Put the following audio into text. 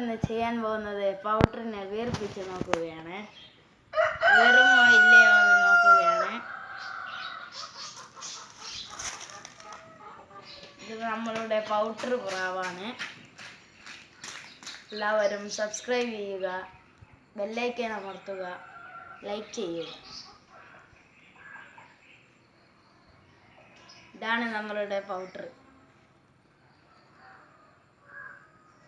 ഇന്ന് ചെയ്യാൻ പോകുന്നത് പൗഡറിനെ വീർപ്പിച്ച് നോക്കുകയാണ്. വീറുമോ ഇല്ലയോ എന്ന് നോക്കുകയാണ്. ഇത് നമ്മളുടെ പൗഡർ പ്രാവാണ്. എല്ലാവരും സബ്സ്ക്രൈബ് ചെയ്യുക, ബെല്ലൈക്കൻ അമർത്തുക, ലൈക്ക് ചെയ്യുക. ഇതാണ് നമ്മളുടെ പൗഡർ.